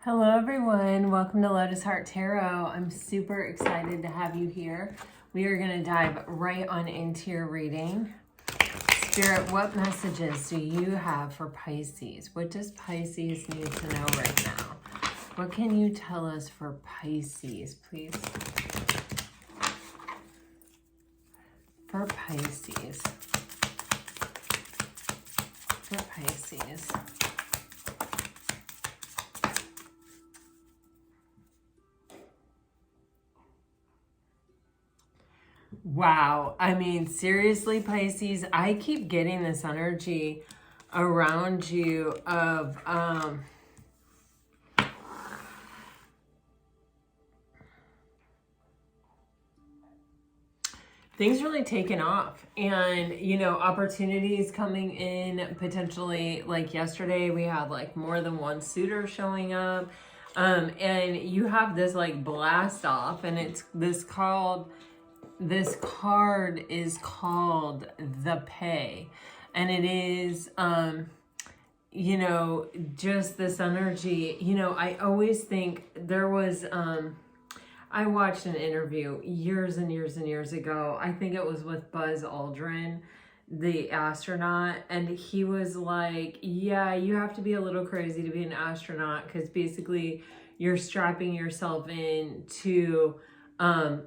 Hello everyone, welcome to Lotus Heart Tarot. I'm super excited to have you here. We are going to dive right on into your reading. Spirit, what messages do you have for Pisces? What does Pisces need to know right now? What can you tell us for Pisces, please? For Pisces. For Pisces. Wow. I mean, seriously, Pisces, I keep getting this energy around you of things really taking off, and opportunities coming in potentially. Like yesterday we had like more than one suitor showing up, and you have this like blast off, and this card is called the Pay, and it is just this energy. I always think there was I watched an interview years and years and years ago. I think it was with Buzz Aldrin, the astronaut, and he was like, yeah, you have to be a little crazy to be an astronaut, because basically you're strapping yourself in to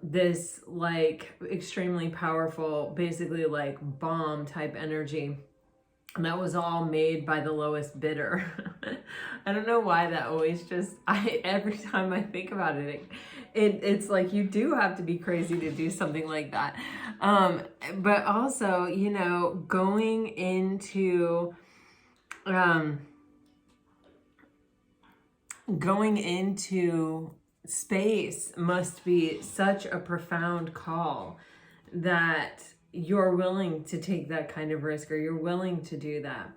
this like extremely powerful, basically like bomb type energy. And that was all made by the lowest bidder. I don't know why that always every time I think about it, it's like you do have to be crazy to do something like that. But also, going into space must be such a profound call that you're willing to take that kind of risk, or you're willing to do that.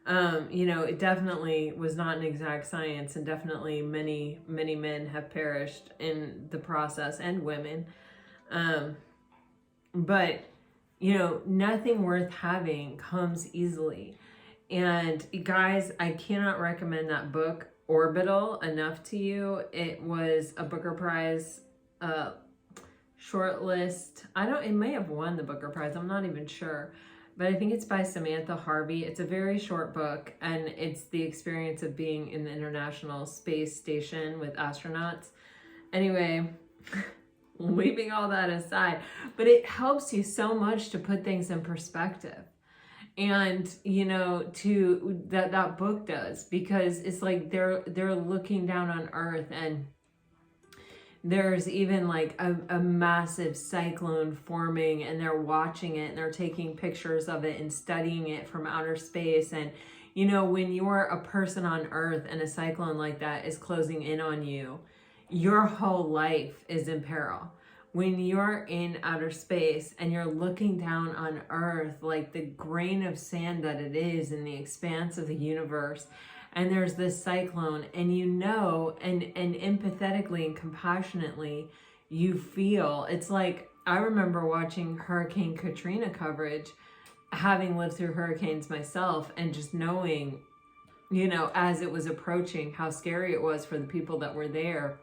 It definitely was not an exact science, and definitely many men have perished in the process, and women. But nothing worth having comes easily. And guys, I cannot recommend that book Orbital enough to you. It was a Booker Prize shortlist. It may have won the Booker Prize, I'm not even sure, but I think it's by Samantha Harvey. It's a very short book, and it's the experience of being in the International Space Station with astronauts. Anyway, leaving all that aside, but it helps you so much to put things in perspective. And that book does, because it's like they're looking down on Earth, and there's even like a massive cyclone forming, and they're watching it, and they're taking pictures of it and studying it from outer space. And when you're a person on Earth and a cyclone like that is closing in on you, your whole life is in peril. When you're in outer space and you're looking down on Earth, like the grain of sand that it is in the expanse of the universe, and there's this cyclone, and and empathetically and compassionately you feel, it's like, I remember watching Hurricane Katrina coverage, having lived through hurricanes myself, and just knowing, as it was approaching, how scary it was for the people that were there.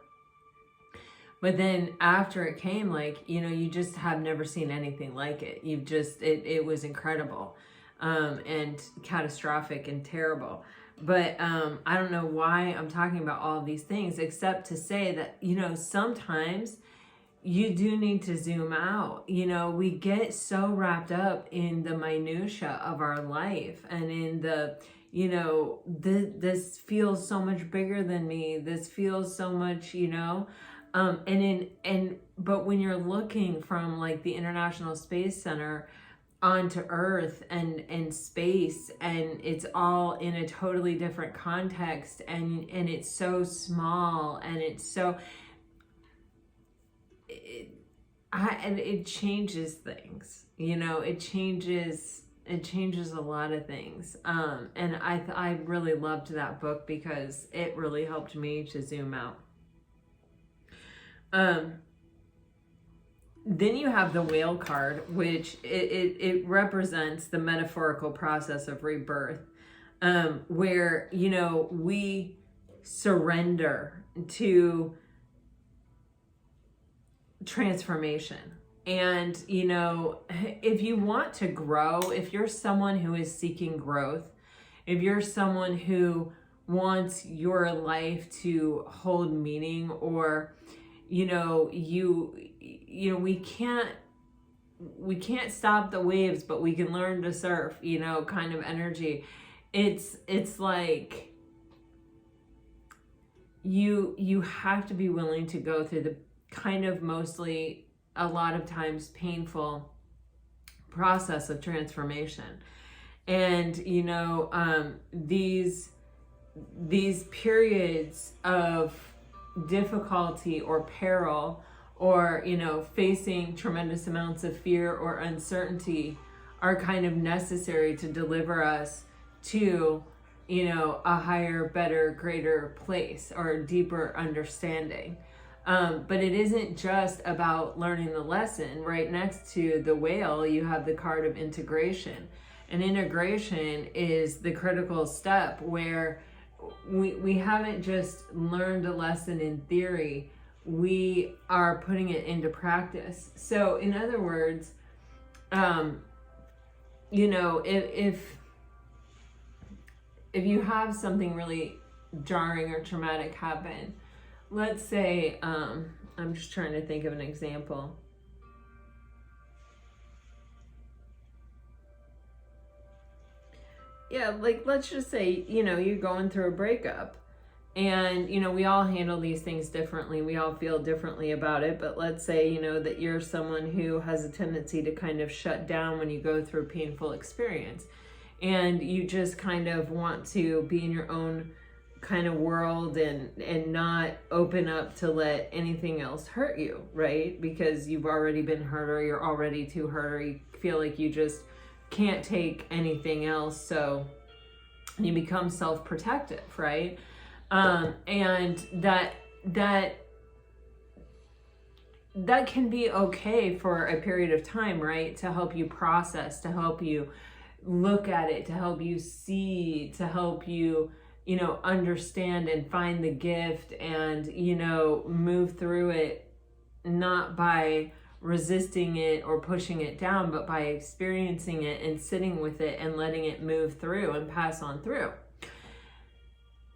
But then after it came, like, you just have never seen anything like it. It was incredible, and catastrophic and terrible. But I don't know why I'm talking about all of these things, except to say that, sometimes you do need to zoom out. We get so wrapped up in the minutia of our life, and in the, this feels so much bigger than me. This feels so much, but when you're looking from like the International Space Center onto Earth and space, and it's all in a totally different context, and it's so small, and it's so it changes things. It changes a lot of things. And I really loved that book, because it really helped me to zoom out. Then you have the Whale card, which it represents the metaphorical process of rebirth, where, we surrender to transformation. And, you know, if you want to grow, if you're someone who is seeking growth, if you're someone who wants your life to hold meaning, or, you know, we can't stop the waves, but we can learn to surf, you know, kind of energy. It's like you have to be willing to go through the kind of mostly a lot of times painful process of transformation. And, you know, these periods of difficulty or peril, or, you know, facing tremendous amounts of fear or uncertainty, are kind of necessary to deliver us to, you know, a higher, better, greater place, or deeper understanding. But it isn't just about learning the lesson. Right next to the whale, you have the card of integration. And integration is the critical step where we haven't just learned a lesson in theory, we are putting it into practice. So in other words, you know, if you have something really jarring or traumatic happen, let's say, I'm just trying to think of an example. Yeah, like, let's just say, you know, you're going through a breakup, and, you know, we all handle these things differently. We all feel differently about it. But let's say, you know, that you're someone who has a tendency to kind of shut down when you go through a painful experience, and you just kind of want to be in your own kind of world and not open up to let anything else hurt you, right? Because you've already been hurt, or you're already too hurt, or you feel like you just can't take anything else, so you become self-protective, right? And that can be okay for a period of time, right? To help you process, to help you look at it, to help you see, to help you, you know, understand and find the gift, and, you know, move through it, not by resisting it or pushing it down, but by experiencing it and sitting with it and letting it move through and pass on through.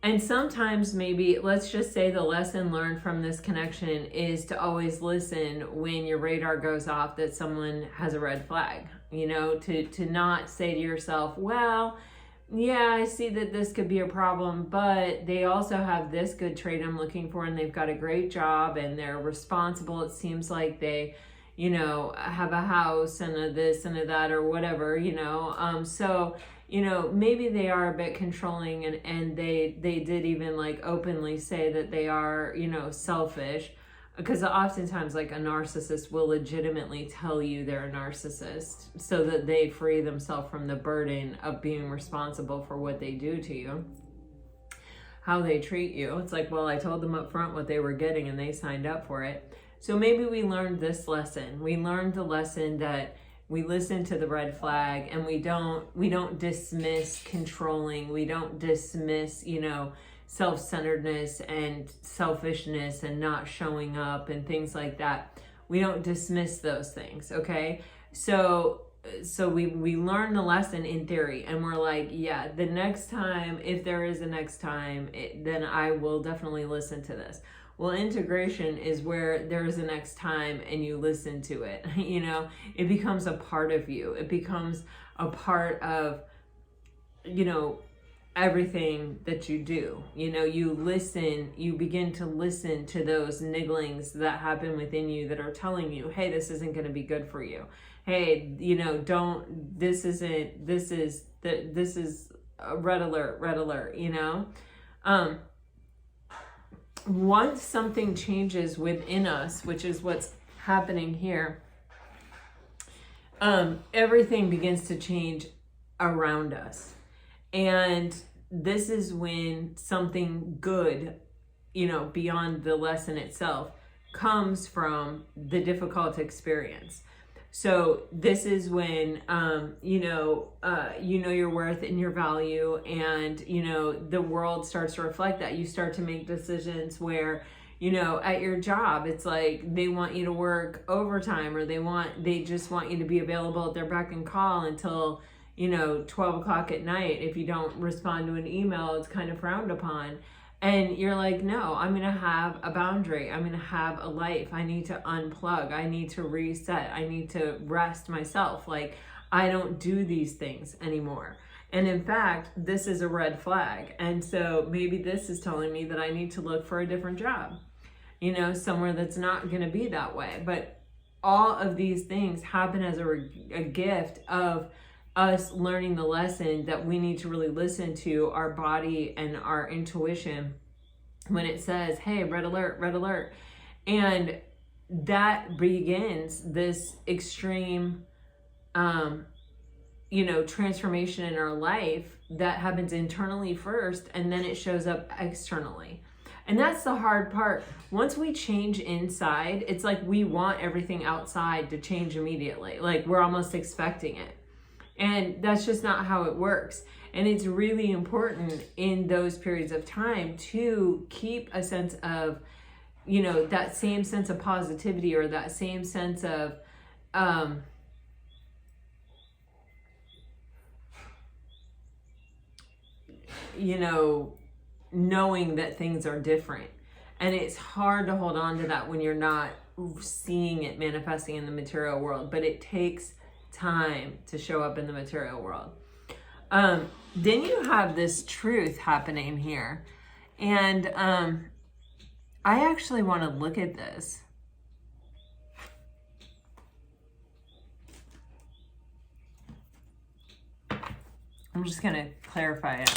And sometimes, maybe, let's just say the lesson learned from this connection is to always listen when your radar goes off that someone has a red flag, you know, to not say to yourself, well, yeah, I see that this could be a problem, but they also have this good trait I'm looking for, and they've got a great job, and they're responsible. It seems like they, you know, have a house and a this and a that, or whatever, you know. So, you know, maybe they are a bit controlling, and they did even like openly say that they are, you know, selfish, because oftentimes, like, a narcissist will legitimately tell you they're a narcissist so that they free themselves from the burden of being responsible for what they do to you, how they treat you. It's like, well, I told them up front what they were getting, and they signed up for it. So maybe we learned this lesson. We learned the lesson that we listen to the red flag, and we don't dismiss controlling. We don't dismiss, you know, self-centeredness and selfishness and not showing up and things like that. We don't dismiss those things, okay? So we learn the lesson in theory, and we're like, yeah, the next time, if there is a next time, then I will definitely listen to this. Well, integration is where there's a next time and you listen to it. You know, it becomes a part of you. It becomes a part of, you know, everything that you do. You know, you listen, you begin to listen to those nigglings that happen within you that are telling you, hey, this isn't going to be good for you. Hey, you know, this is a red alert, you know? Once something changes within us, which is what's happening here, everything begins to change around us. And this is when something good, you know, beyond the lesson itself, comes from the difficult experience. So this is when, you know your worth and your value, and, you know, the world starts to reflect that. You start to make decisions where, you know, at your job, it's like they want you to work overtime, or they just want you to be available at their beck and call until, you know, 12 o'clock at night. If you don't respond to an email, it's kind of frowned upon. And you're like, no, I'm going to have a boundary. I'm going to have a life. I need to unplug. I need to reset. I need to rest myself. Like, I don't do these things anymore. And in fact, this is a red flag. And so maybe this is telling me that I need to look for a different job, you know, somewhere that's not going to be that way. But all of these things happen as a gift of us learning the lesson that we need to really listen to our body and our intuition when it says, hey, red alert, red alert. And that begins this extreme, you know, transformation in our life that happens internally first, and then it shows up externally. And that's the hard part. Once we change inside, it's like we want everything outside to change immediately. Like, we're almost expecting it. And that's just not how it works. And it's really important in those periods of time to keep a sense of, you know, that same sense of positivity, or that same sense of, you know, knowing that things are different. And it's hard to hold on to that when you're not seeing it manifesting in the material world, but it takes time to show up in the material world. Then you have this truth happening here. And I actually want to look at this. I'm just going to clarify it.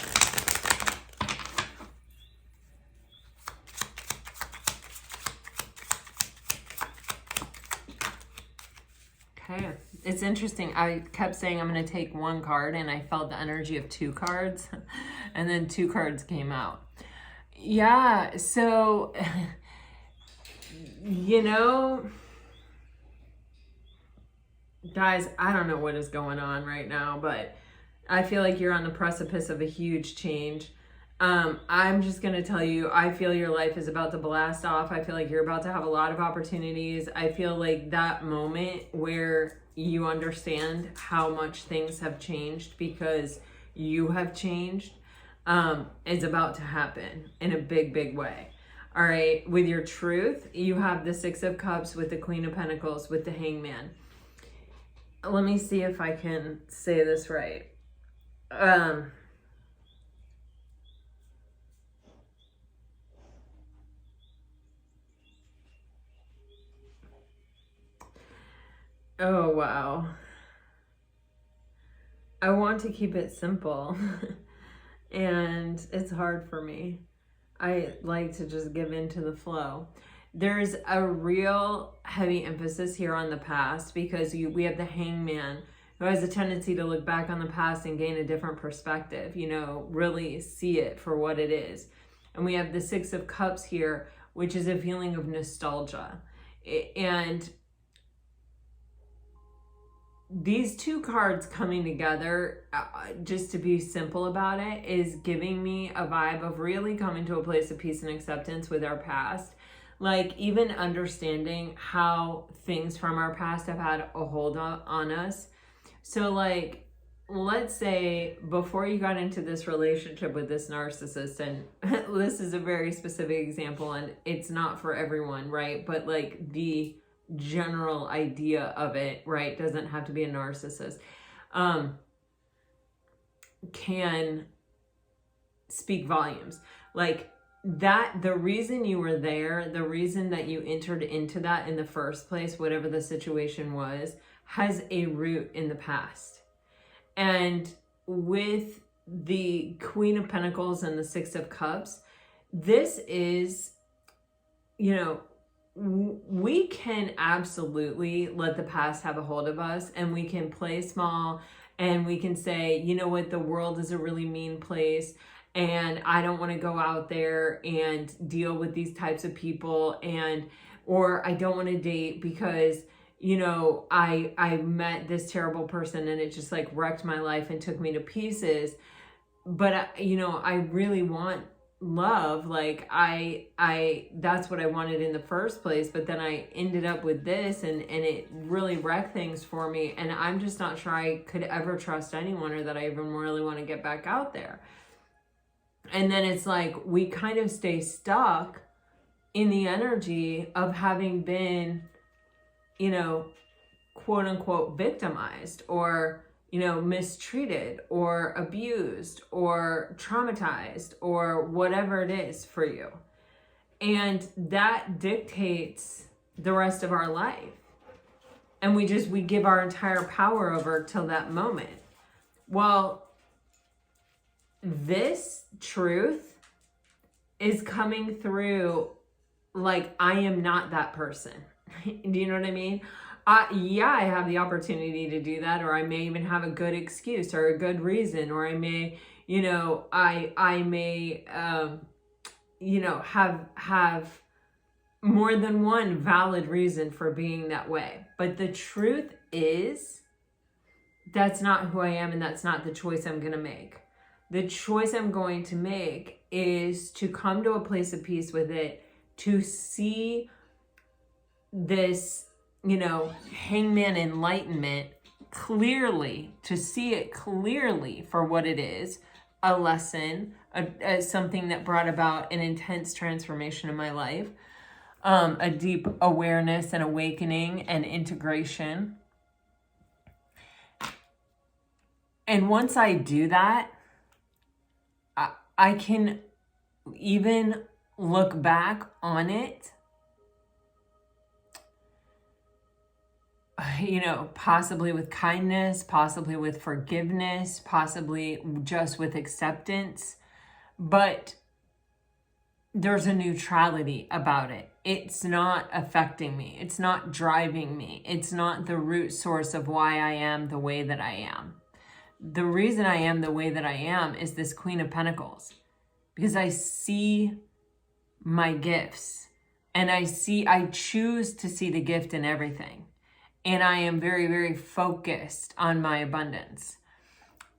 Okay. It's interesting. I kept saying I'm going to take one card, and I felt the energy of two cards, and then two cards came out. Yeah. So, you know, guys, I don't know what is going on right now, but I feel like you're on the precipice of a huge change. I'm just going to tell you, I feel your life is about to blast off. I feel like you're about to have a lot of opportunities. I feel like that moment where you understand how much things have changed because you have changed, is about to happen in a big, big way. All right. With your truth, you have the Six of Cups with the Queen of Pentacles with the Hangman. Let me see if I can say this right. Oh, wow. I want to keep it simple and it's hard for me. I like to just give in to the flow. There's a real heavy emphasis here on the past because we have the Hangman who has a tendency to look back on the past and gain a different perspective, you know, really see it for what it is. And we have the Six of Cups here, which is a feeling of nostalgia. And these two cards coming together, just to be simple about it, is giving me a vibe of really coming to a place of peace and acceptance with our past. Like, even understanding how things from our past have had a hold on us. So, like, let's say before you got into this relationship with this narcissist, and this is a very specific example and it's not for everyone, right? But like the general idea of it, right, doesn't have to be a narcissist, can speak volumes. Like that, the reason you were there, the reason that you entered into that in the first place, whatever the situation was, has a root in the past. And with the Queen of Pentacles and the Six of Cups, this is, you know, we can absolutely let the past have a hold of us, and we can play small, and we can say, you know what, the world is a really mean place, and I don't want to go out there and deal with these types of people, or I don't want to date because, you know, I met this terrible person and it just like wrecked my life and took me to pieces. But, you know, I really want love. Like that's what I wanted in the first place. But then I ended up with this and it really wrecked things for me. And I'm just not sure I could ever trust anyone, or that I even really want to get back out there. And then it's like, we kind of stay stuck in the energy of having been, you know, quote unquote victimized, or, you know, mistreated or abused or traumatized or whatever it is for you. And that dictates the rest of our life. And we give our entire power over till that moment. Well, this truth is coming through like, I am not that person. Do you know what I mean? Yeah, I have the opportunity to do that, or I may even have a good excuse or a good reason, or I may, you know, I may, you know, have more than one valid reason for being that way. But the truth is, that's not who I am, and that's not the choice I'm going to make. The choice I'm going to make is to come to a place of peace with it, to see this, you know, hangman enlightenment clearly, to see it clearly for what it is, a lesson, something that brought about an intense transformation in my life, a deep awareness and awakening and integration. And once I do that, I can even look back on it, you know, possibly with kindness, possibly with forgiveness, possibly just with acceptance. But there's a neutrality about it. It's not affecting me. It's not driving me. It's not the root source of why I am the way that I am. The reason I am the way that I am is this Queen of Pentacles, because I see my gifts, and I choose to see the gift in everything. And I am very, very focused on my abundance.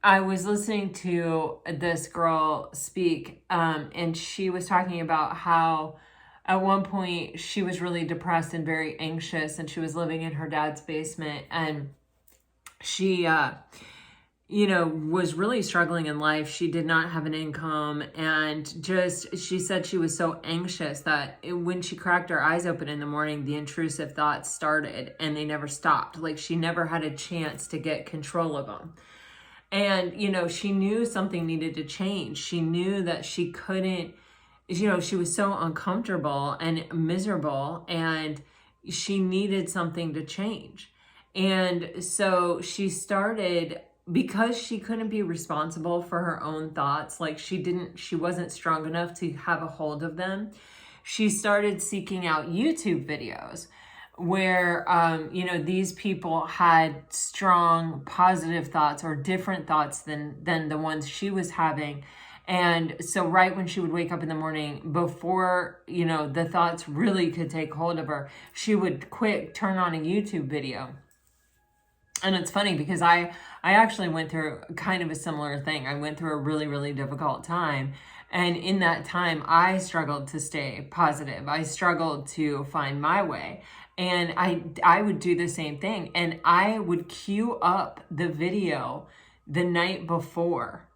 I was listening to this girl speak, and she was talking about how at one point she was really depressed and very anxious, and she was living in her dad's basement, and she, you know, was really struggling in life. She did not have an income, and she said she was so anxious that when she cracked her eyes open in the morning, the intrusive thoughts started and they never stopped. Like, she never had a chance to get control of them. And, you know, she knew something needed to change. She knew that she couldn't, you know, she was so uncomfortable and miserable, and she needed something to change. And so she started, because she couldn't be responsible for her own thoughts, like she wasn't strong enough to have a hold of them, she started seeking out YouTube videos where, you know, these people had strong positive thoughts or different thoughts than the ones she was having. And so right when she would wake up in the morning, before, you know, the thoughts really could take hold of her, she would turn on a YouTube video. And it's funny because I actually went through kind of a similar thing. I went through a really, really difficult time. And in that time, I struggled to stay positive. I struggled to find my way. And I would do the same thing. And I would queue up the video the night before,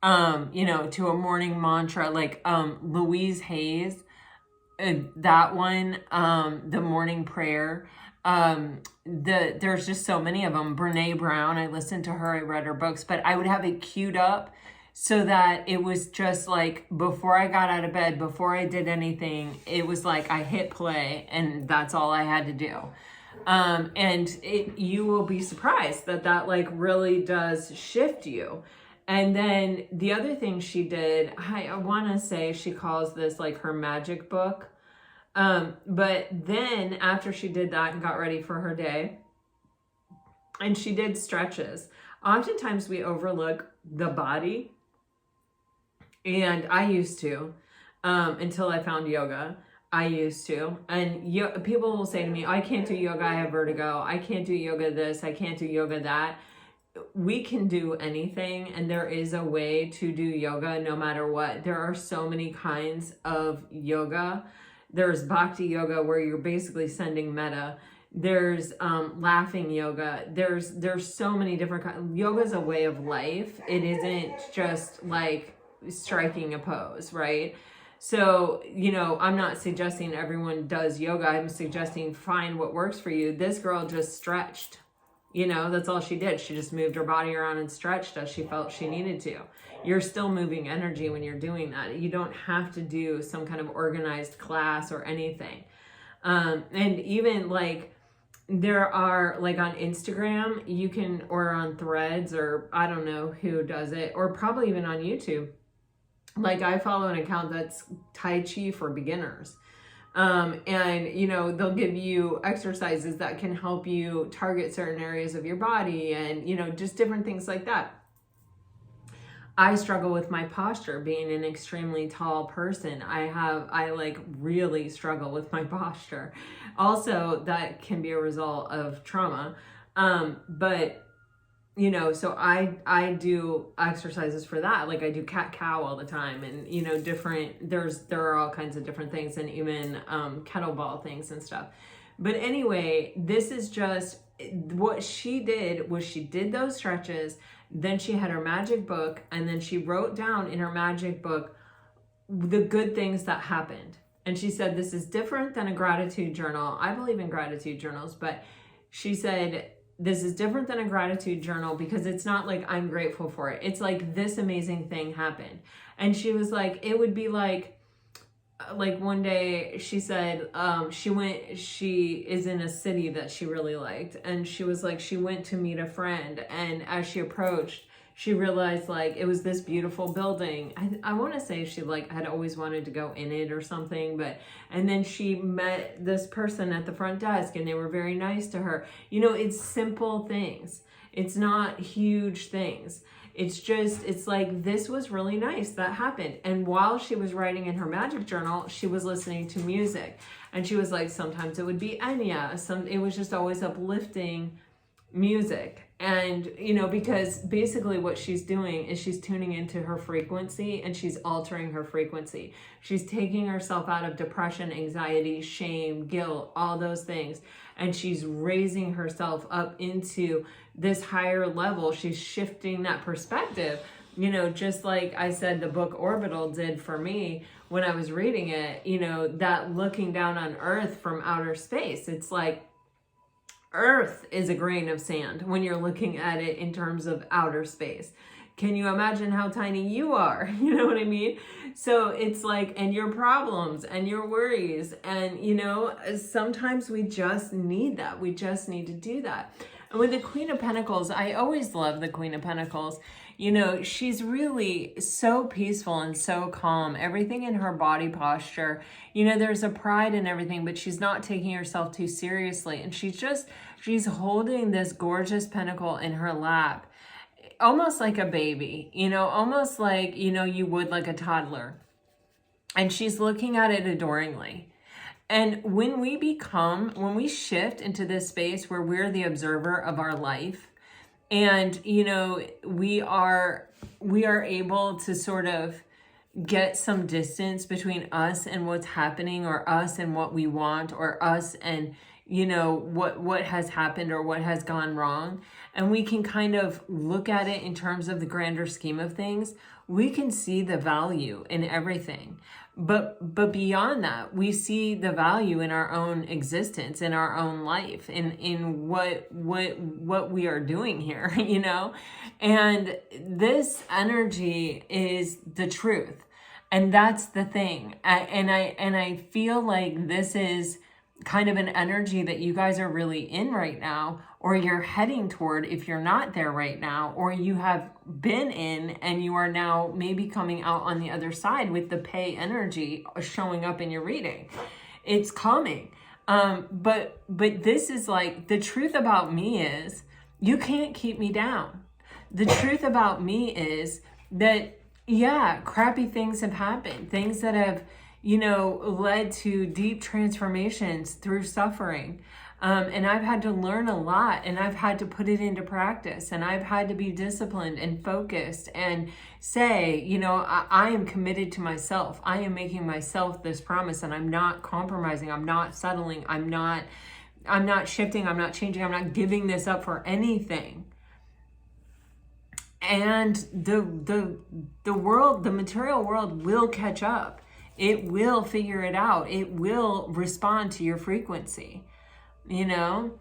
you know, to a morning mantra, like Louise Hayes, that one, the morning prayer. There's just so many of them. Brene Brown, I listened to her, I read her books, but I would have it queued up so that it was just like, before I got out of bed, before I did anything, it was like I hit play and that's all I had to do. And you will be surprised that like really does shift you. And then the other thing she did, I want to say she calls this like her magic book. But then after she did that and got ready for her day, and she did stretches, oftentimes we overlook the body. And I used to, until I found yoga. I used to. And people will say to me, I can't do yoga, I have vertigo. I can't do yoga this, I can't do yoga that. We can do anything, and there is a way to do yoga no matter what. There are so many kinds of yoga. There's bhakti yoga where you're basically sending metta. There's laughing yoga. There's so many different kinds. Yoga is a way of life. It isn't just like striking a pose, right? So, you know, I'm not suggesting everyone does yoga. I'm suggesting find what works for you. This girl just stretched. You know, that's all she did. She just moved her body around and stretched as she felt she needed to. You're still moving energy when you're doing that. You don't have to do some kind of organized class or anything. And even like there are like on Instagram, you can, or on Threads, or I don't know who does it, or probably even on YouTube. Like I follow an account that's Tai Chi for beginners. And you know, they'll give you exercises that can help you target certain areas of your body and, you know, just different things like that. I struggle with my posture being an extremely tall person. I like really struggle with my posture. Also, that can be a result of trauma. But you know, so I do exercises for that. Like I do cat-cow all the time, and you know, there are all kinds of different things, and even kettlebell things and stuff. But anyway, this is just what she did. Was she did those stretches, then she had her magic book, and then she wrote down in her magic book the good things that happened. And she said, this is different than a gratitude journal. I believe in gratitude journals, but she said, this is different than a gratitude journal because it's not like I'm grateful for it. It's like this amazing thing happened. And she was like, it would be like one day she said, she is in a city that she really liked. And she was like, she went to meet a friend. And as she approached, she realized like it was this beautiful building. I want to say she like had always wanted to go in it or something, and then she met this person at the front desk and they were very nice to her. You know, it's simple things. It's not huge things. It's like, this was really nice that happened. And while she was writing in her magic journal, she was listening to music, and she was like, sometimes it would be Enya, it was just always uplifting music. And, you know, because basically what she's doing is she's tuning into her frequency and she's altering her frequency. She's taking herself out of depression, anxiety, shame, guilt, all those things. And she's raising herself up into this higher level. She's shifting that perspective, you know, just like I said, the book Orbital did for me when I was reading it, you know, that looking down on Earth from outer space. It's like, Earth is a grain of sand when you're looking at it in terms of outer space. Can you imagine how tiny you are? You know what I mean? So it's like, and your problems and your worries, and you know, sometimes we just need that. We just need to do that. And with the Queen of Pentacles, I always love the Queen of Pentacles. You know, she's really so peaceful and so calm. Everything in her body posture, you know, there's a pride in everything, but she's not taking herself too seriously. And she's holding this gorgeous pentacle in her lap, almost like a baby, you know, almost like, you know, you would like a toddler. And she's looking at it adoringly. And when we shift into this space where we're the observer of our life, and, you know, we are able to sort of get some distance between us and what's happening, or us and what we want, or us and, you know, what has happened or what has gone wrong. And we can kind of look at it in terms of the grander scheme of things. We can see the value in everything. But beyond that, we see the value in our own existence, in our own life, in what we are doing here, you know? And this energy is the truth. And that's the thing. And I feel like this is kind of an energy that you guys are really in right now, or you're heading toward if you're not there right now, or you have been in and you are now maybe coming out on the other side with the pay energy showing up in your reading. It's coming. But this is like, the truth about me is you can't keep me down. The truth about me is that, yeah, crappy things have happened. Things that have, led to deep transformations through suffering. And I've had to learn a lot, and I've had to put it into practice, and I've had to be disciplined and focused and say, I am committed to myself. I am making myself this promise, and I'm not compromising. I'm not settling. I'm not shifting. I'm not changing. I'm not giving this up for anything. And the world, the material world will catch up. It will figure it out. It will respond to your frequency. And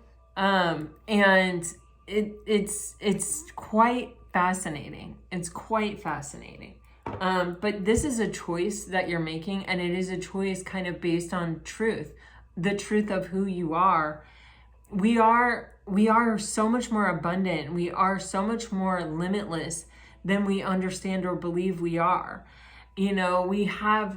it's quite fascinating. It's quite fascinating. But this is a choice that you're making, and it is a choice kind of based on truth, the truth of who you are. We are so much more abundant. We are so much more limitless than we understand or believe we are. We are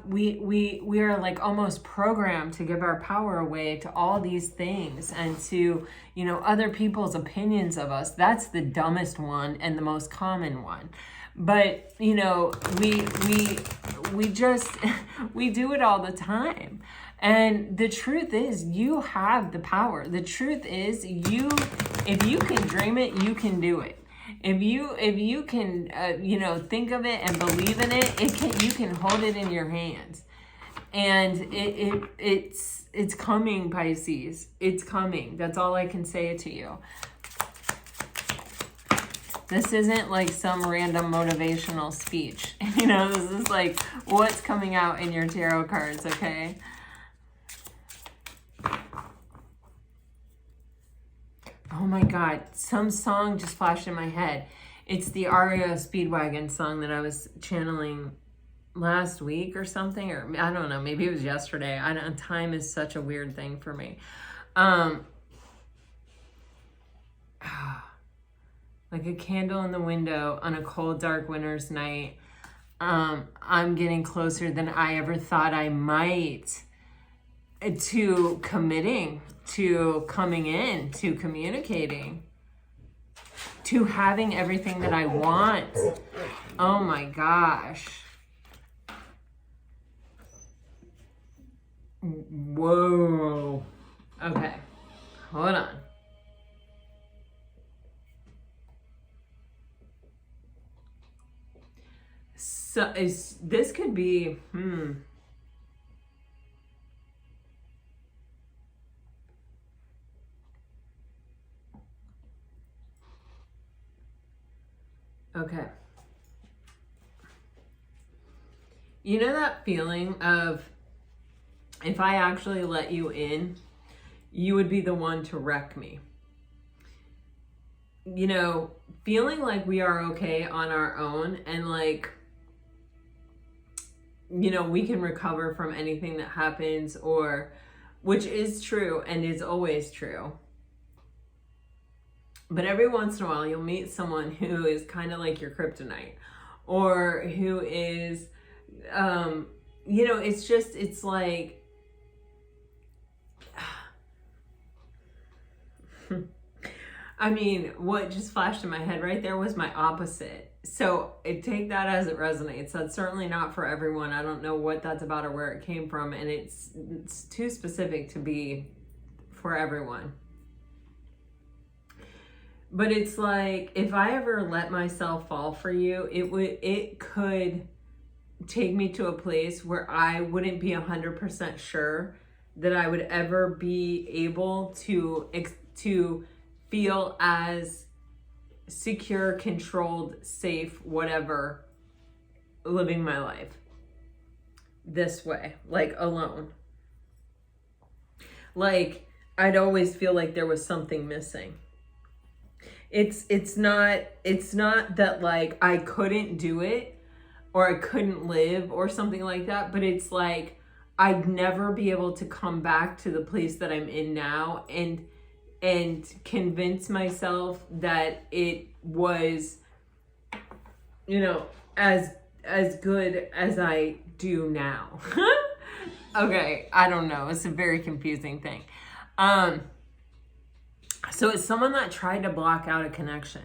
like almost programmed to give our power away to all these things and to, other people's opinions of us. That's the dumbest one and the most common one. But, we just, we do it all the time. And the truth is, you have the power. The truth is, if you can dream it, you can do it. If you can, think of it and believe in it, you can hold it in your hands. And it's coming, Pisces. It's coming. That's all I can say to you. This isn't like some random motivational speech. This is like what's coming out in your tarot cards, okay? Oh my God, some song just flashed in my head. It's the REO Speedwagon song that I was channeling last week or something, or I don't know, maybe it was yesterday. Time is such a weird thing for me. Like a candle in the window on a cold, dark winter's night. I'm getting closer than I ever thought I might to committing, to coming in, to communicating, to having everything that I want. Oh my gosh. Whoa. Okay, hold on. So this could be, Okay. That feeling of, if I actually let you in, you would be the one to wreck me. Feeling like we are okay on our own, and like, we can recover from anything that happens, which is true and is always true. But every once in a while, you'll meet someone who is kind of like your kryptonite, or who is, it's like, what just flashed in my head right there was my opposite. So take that as it resonates. That's certainly not for everyone. I don't know what that's about or where it came from, and it's too specific to be for everyone. But it's like, if I ever let myself fall for you, it could take me to a place where I wouldn't be 100% sure that I would ever be able to feel as secure, controlled, safe, whatever, living my life this way, like alone. Like, I'd always feel like there was something missing. It's not that like I couldn't do it or I couldn't live or something like that, but it's like I'd never be able to come back to the place that I'm in now and convince myself that it was, as good as I do now. Okay, I don't know. It's a very confusing thing. So it's someone that tried to block out a connection.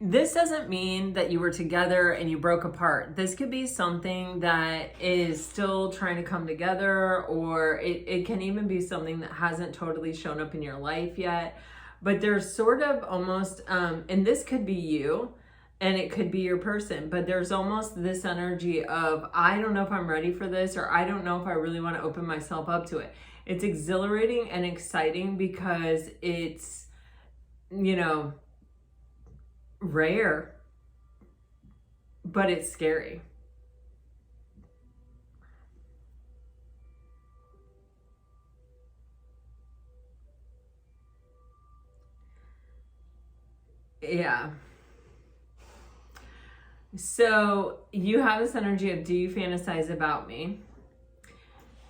this doesn't mean that you were together and you broke apart. This could be something that is still trying to come together, or it can even be something that hasn't totally shown up in your life yet. But there's sort of almost, and this could be you and it could be your person, but there's almost this energy of, I don't know if I'm ready for this, or I don't know if I really want to open myself up to it. It's exhilarating and exciting because it's, you know, rare, but it's scary. Yeah. So you have this energy of, do you fantasize about me?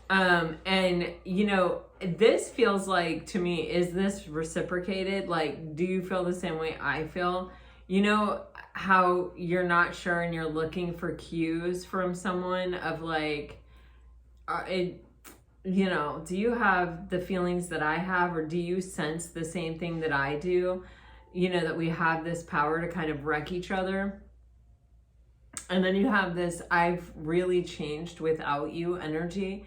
And you know, this feels like, to me, is this reciprocated? Like, do you feel the same way I feel? You know how you're not sure and you're looking for cues from someone of like, you know, do you have the feelings that I have, or do you sense the same thing that I do? You know, that we have this power to kind of wreck each other. And then you have this, I've really changed without you energy.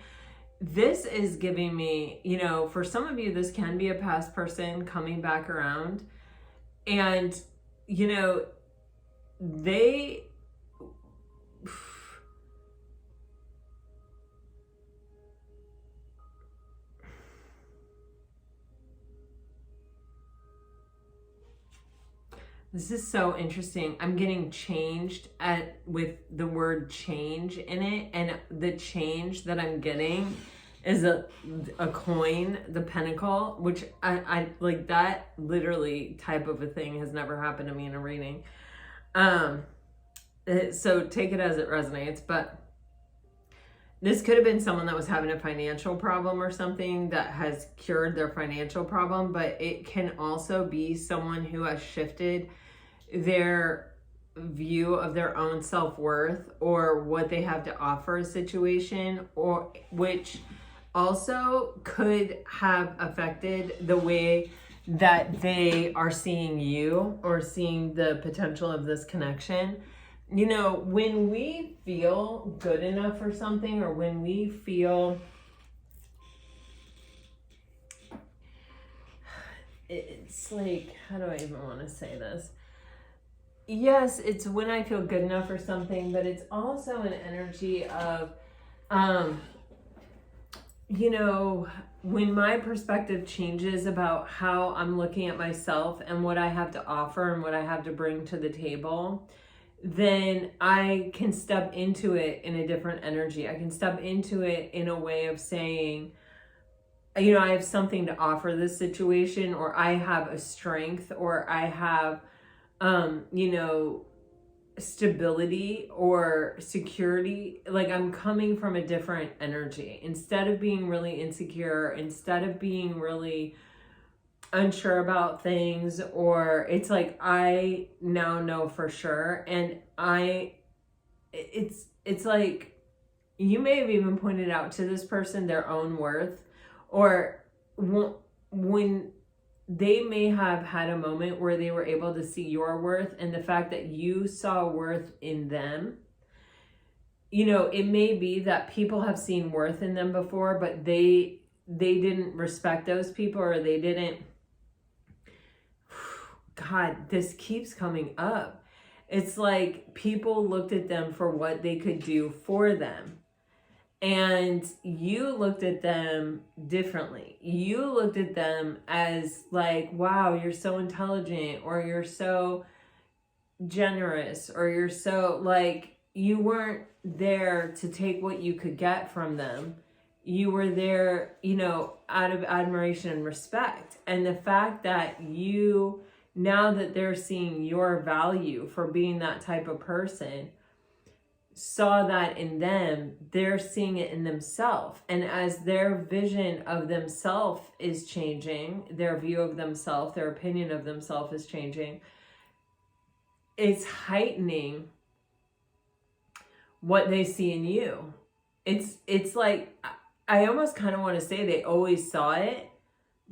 This is giving me, you know, for some of you, this can be a past person coming back around. And, you know, they, this is so interesting. I'm getting changed with the word change in it. And the change that I'm getting is a coin, the pentacle, which I like, that literally type of a thing has never happened to me in a reading. So take it as it resonates, but this could have been someone that was having a financial problem or something that has cured their financial problem, but it can also be someone who has shifted their view of their own self-worth or what they have to offer a situation, or which also could have affected the way that they are seeing you or seeing the potential of this connection. You know, when we feel good enough for something, or when we feel, it's like, how do I even want to say this? Yes, it's when I feel good enough for something, but it's also an energy of, you know, when my perspective changes about how I'm looking at myself and what I have to offer and what I have to bring to the table, then I can step into it in a different energy. I can step into it in a way of saying, you know, I have something to offer this situation, or I have a strength, or I have, you know, stability or security. Like, I'm coming from a different energy. Instead of being really insecure, instead of being really unsure about things, or it's like, I now know for sure. And it's like, you may have even pointed out to this person their own worth, or when they may have had a moment where they were able to see your worth, and the fact that you saw worth in them. You know, it may be that people have seen worth in them before, but they didn't respect those people, or they didn't. God, this keeps coming up. It's like people looked at them for what they could do for them. And you looked at them differently. You looked at them as like, wow, you're so intelligent, or you're so generous, or you're so, like, you weren't there to take what you could get from them. You were there, you know, out of admiration and respect. And the fact that you, now that they're seeing your value for being that type of person, saw that in them, they're seeing it in themselves. And as their vision of themselves is changing, their view of themselves, their opinion of themselves is changing, it's heightening what they see in you. It's like, I almost kind of want to say they always saw it,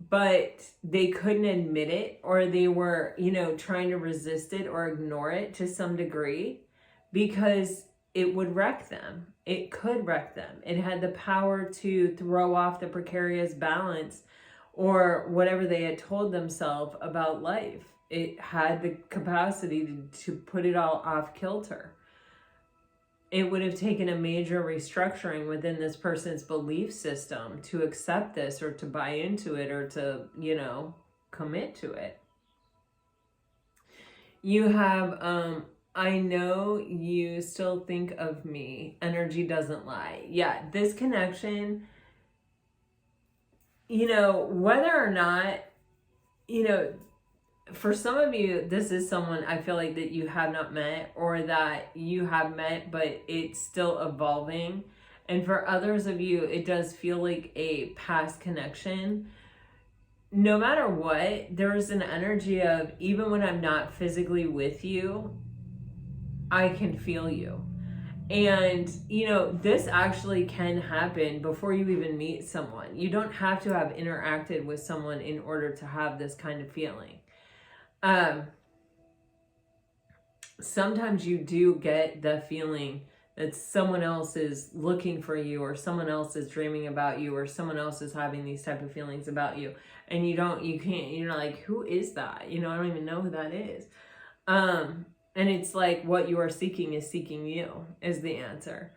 but they couldn't admit it, or they were, you know, trying to resist it or ignore it to some degree, because it would wreck them. It could wreck them. It had the power to throw off the precarious balance or whatever they had told themselves about life. It had the capacity to put it all off kilter. It would have taken a major restructuring within this person's belief system to accept this, or to buy into it, or to, you know, commit to it. You have, I know you still think of me. Energy doesn't lie. Yeah, this connection, you know, whether or not, you know, for some of you, this is someone I feel like that you have not met, or that you have met, but it's still evolving. And for others of you, it does feel like a past connection. No matter what, there's an energy of, even when I'm not physically with you, I can feel you. And, you know, this actually can happen before you even meet someone. You don't have to have interacted with someone in order to have this kind of feeling. Sometimes you do get the feeling that someone else is looking for you, or someone else is dreaming about you, or someone else is having these type of feelings about you, and you're like, who is that? You know, I don't even know who that is. And it's like, what you are seeking is seeking you, is the answer.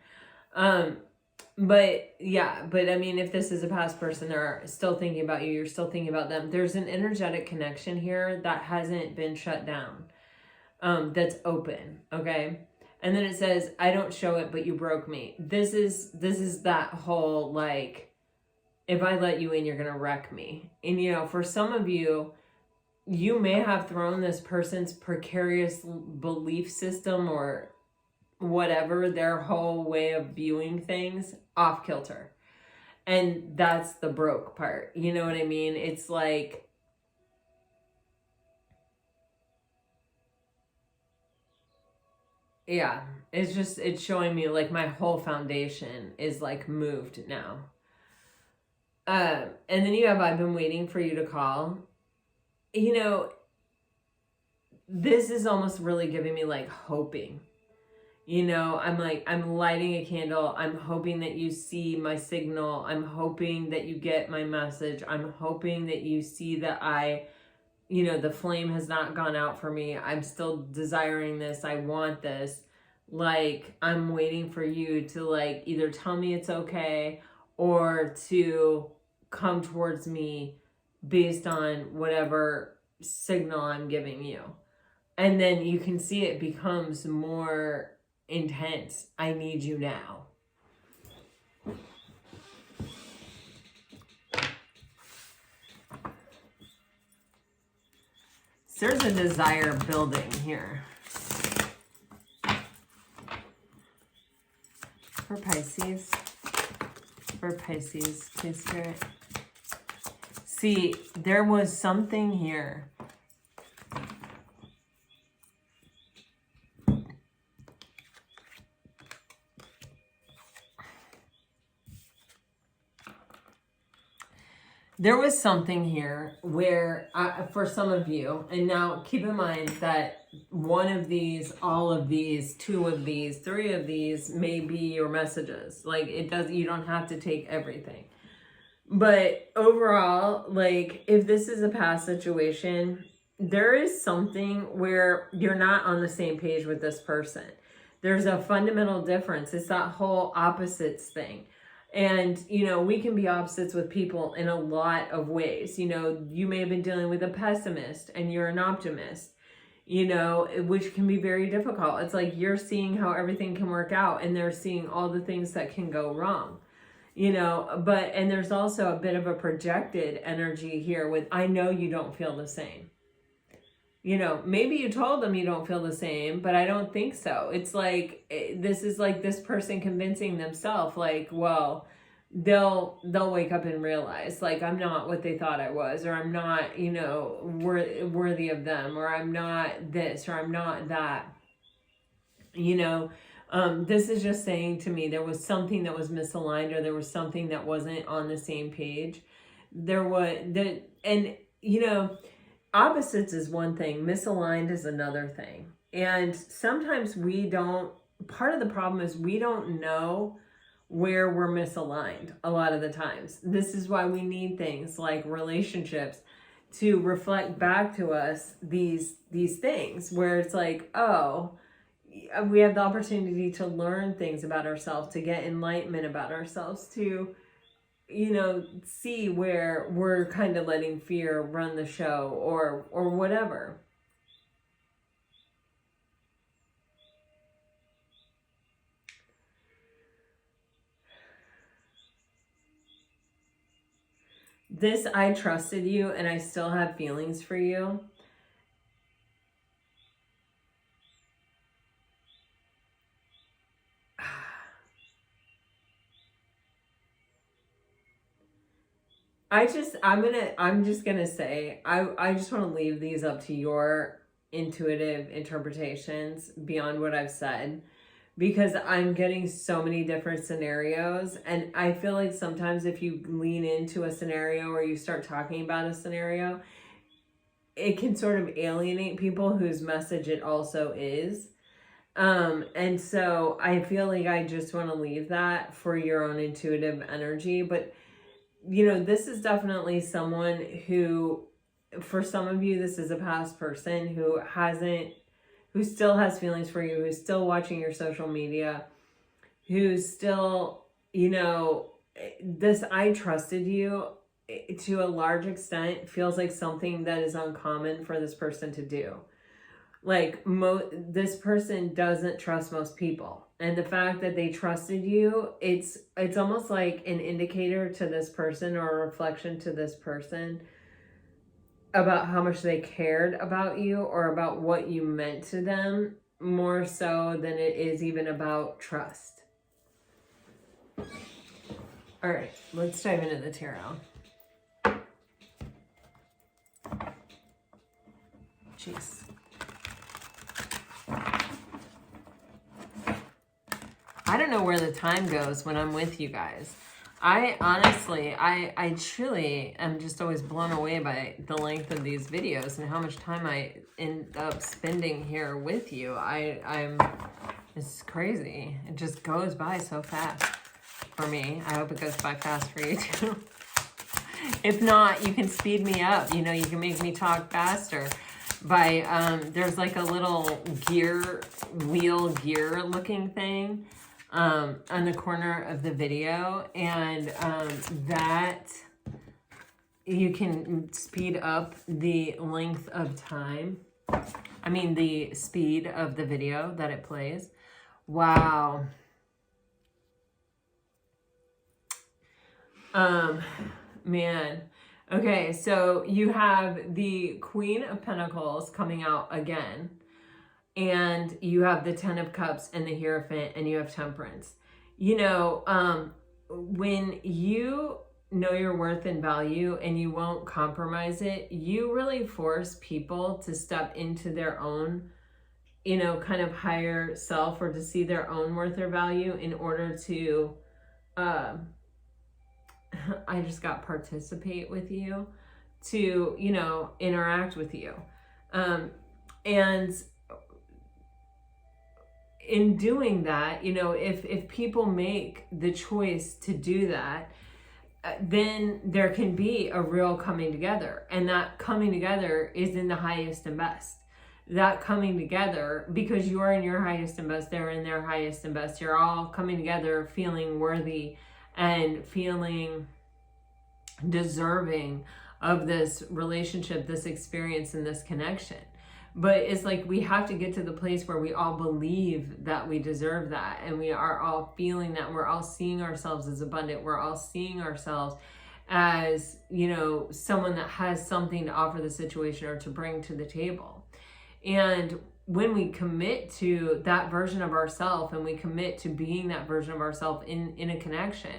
But yeah, but I mean, if this is a past person, they're still thinking about you, you're still thinking about them. There's an energetic connection here that hasn't been shut down, that's open, okay? And then it says, I don't show it, but you broke me. This is that whole, like, if I let you in, you're gonna wreck me. And, you know, for some of you, you may have thrown this person's precarious belief system, or whatever, their whole way of viewing things, off kilter. And that's the broke part. You know what I mean? It's like, yeah, it's showing me like my whole foundation is like moved now. And then you have, I've been waiting for you to call. You know, this is almost really giving me like hoping. You know, I'm lighting a candle. I'm hoping that you see my signal. I'm hoping that you get my message. I'm hoping that you see that you know, the flame has not gone out for me. I'm still desiring this. I want this. Like, I'm waiting for you to, like, either tell me it's okay, or to come towards me based on whatever signal I'm giving you. And then you can see it becomes more intense. I need you now. So there's a desire building here. For Pisces. For Pisces, please, Spirit. See, there was something here. There was something here where, for some of you, and now keep in mind that one of these, all of these, two of these, three of these may be your messages. Like, you don't have to take everything. But overall, like, if this is a past situation, there is something where you're not on the same page with this person. There's a fundamental difference. It's that whole opposites thing. And, you know, we can be opposites with people in a lot of ways. You know, you may have been dealing with a pessimist and you're an optimist, you know, which can be very difficult. It's like you're seeing how everything can work out and they're seeing all the things that can go wrong, you know. And there's also a bit of a projected energy here with, I know you don't feel the same. You know, maybe you told them you don't feel the same, but I don't think so. It's like, this is like this person convincing themselves, like, well, they'll wake up and realize, like, I'm not what they thought I was, or I'm not, you know, worthy of them, or I'm not this, or I'm not that. You know, this is just saying to me, there was something that was misaligned, or there was something that wasn't on the same page. and you know, opposites is one thing, misaligned is another thing. And sometimes part of the problem is we don't know where we're misaligned a lot of the times. This is why we need things like relationships to reflect back to us these things where it's like, oh, we have the opportunity to learn things about ourselves, to get enlightenment about ourselves, to, you know, see where we're kind of letting fear run the show or whatever. This, I trusted you and I still have feelings for you. I'm just gonna say, I just want to leave these up to your intuitive interpretations beyond what I've said, because I'm getting so many different scenarios. And I feel like sometimes if you lean into a scenario or you start talking about a scenario, it can sort of alienate people whose message it also is. And so I feel like I just want to leave that for your own intuitive energy. But you know, this is definitely someone who, for some of you, this is a past person who still has feelings for you, who's still watching your social media, who's still, you know, this I trusted you to a large extent feels like something that is uncommon for this person to do. Like this person doesn't trust most people. And the fact that they trusted you, it's almost like an indicator to this person or a reflection to this person about how much they cared about you or about what you meant to them, more so than it is even about trust. All right, let's dive into the tarot. Jeez. I don't know where the time goes when I'm with you guys. I honestly, I truly am just always blown away by the length of these videos and how much time I end up spending here with you. It's crazy. It just goes by so fast for me. I hope it goes by fast for you too. If not, you can speed me up. You know, you can make me talk faster by, there's like a little wheel gear looking thing on the corner of the video, and that you can speed up the length of time. I mean, the speed of the video that it plays. Wow. Man. Okay, so you have the Queen of Pentacles coming out again. And you have the 10 of Cups and the Hierophant, and you have Temperance. You know, when you know your worth and value and you won't compromise it, you really force people to step into their own, you know, kind of higher self, or to see their own worth or value in order to, I just got participate with you, to, you know, interact with you. And in doing that, you know, if people make the choice to do that, then there can be a real coming together. And that coming together is in the highest and best. That coming together, because you are in your highest and best, they're in their highest and best. You're all coming together feeling worthy and feeling deserving of this relationship, this experience, and this connection. But it's like we have to get to the place where we all believe that we deserve that, and we are all feeling that, we're all seeing ourselves as abundant, we're all seeing ourselves as, you know, someone that has something to offer the situation or to bring to the table. And when we commit to that version of ourselves, and we commit to being that version of ourselves in a connection,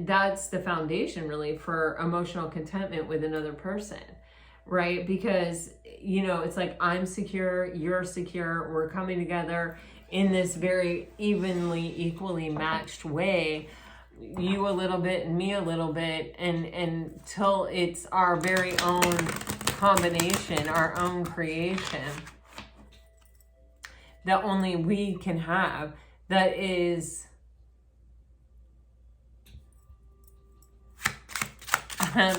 that's the foundation really for emotional contentment with another person. Right? Because, you know, it's like, I'm secure, you're secure, we're coming together in this very equally matched way you a little bit and me a little bit, and until it's our very own combination, our own creation that only we can have, that is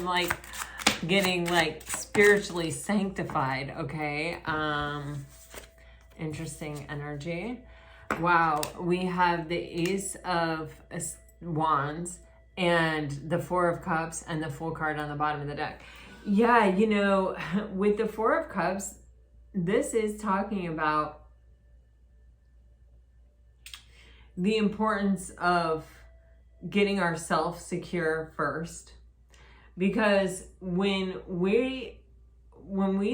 like getting like spiritually sanctified. Okay. Interesting energy. Wow, we have the Ace of Wands and the Four of Cups and the Fool card on the bottom of the deck. Yeah, you know, with the Four of Cups, this is talking about the importance of getting ourselves secure first. Because when we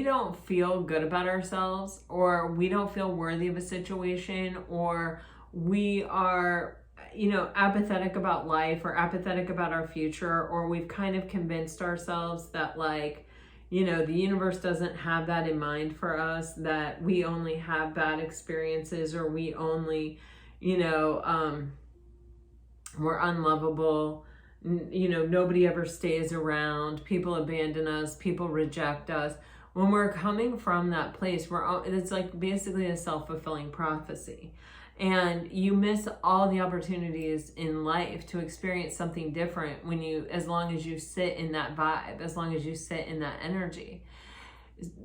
don't feel good about ourselves, or we don't feel worthy of a situation, or we are, you know, apathetic about life, or apathetic about our future, or we've kind of convinced ourselves that, like, you know, the universe doesn't have that in mind for us, that we only have bad experiences, or we only, you know, we're unlovable, you know, nobody ever stays around, people abandon us, people reject us. When we're coming from that place, it's like basically a self-fulfilling prophecy. And you miss all the opportunities in life to experience something different as long as you sit in that vibe, as long as you sit in that energy.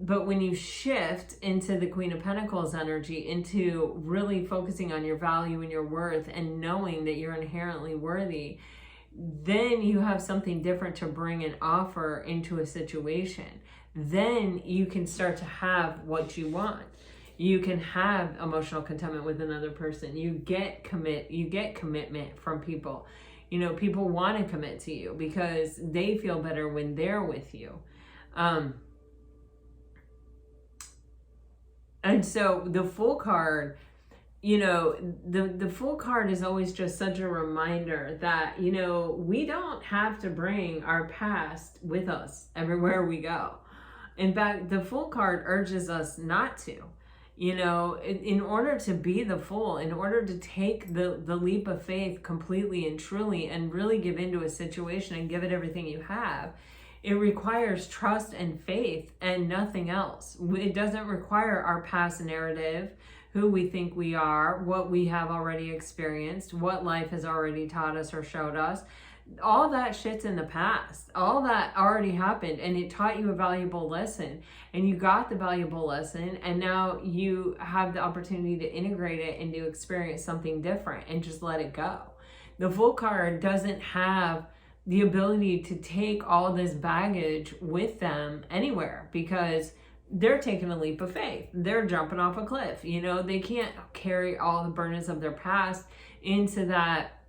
But when you shift into the Queen of Pentacles energy, into really focusing on your value and your worth, and knowing that you're inherently worthy, then you have something different to bring and offer into a situation. Then you can start to have what you want. You can have emotional contentment with another person. You get commitment from people. You know, people want to commit to you because they feel better when they're with you. And so the Fool card, you know, the Fool card is always just such a reminder that, you know, we don't have to bring our past with us everywhere we go. In fact, the Fool card urges us not to. You know, in order to be the Fool, in order to take the leap of faith completely and truly, and really give into a situation and give it everything you have, it requires trust and faith and nothing else. It doesn't require our past narrative, who we think we are, what we have already experienced, what life has already taught us or showed us. All that shit's in the past. All that already happened, and it taught you a valuable lesson, and you got the valuable lesson, and now you have the opportunity to integrate it and to experience something different and just let it go. The Fool card doesn't have the ability to take all this baggage with them anywhere, because they're taking a leap of faith. They're jumping off a cliff. You know, they can't carry all the burdens of their past into that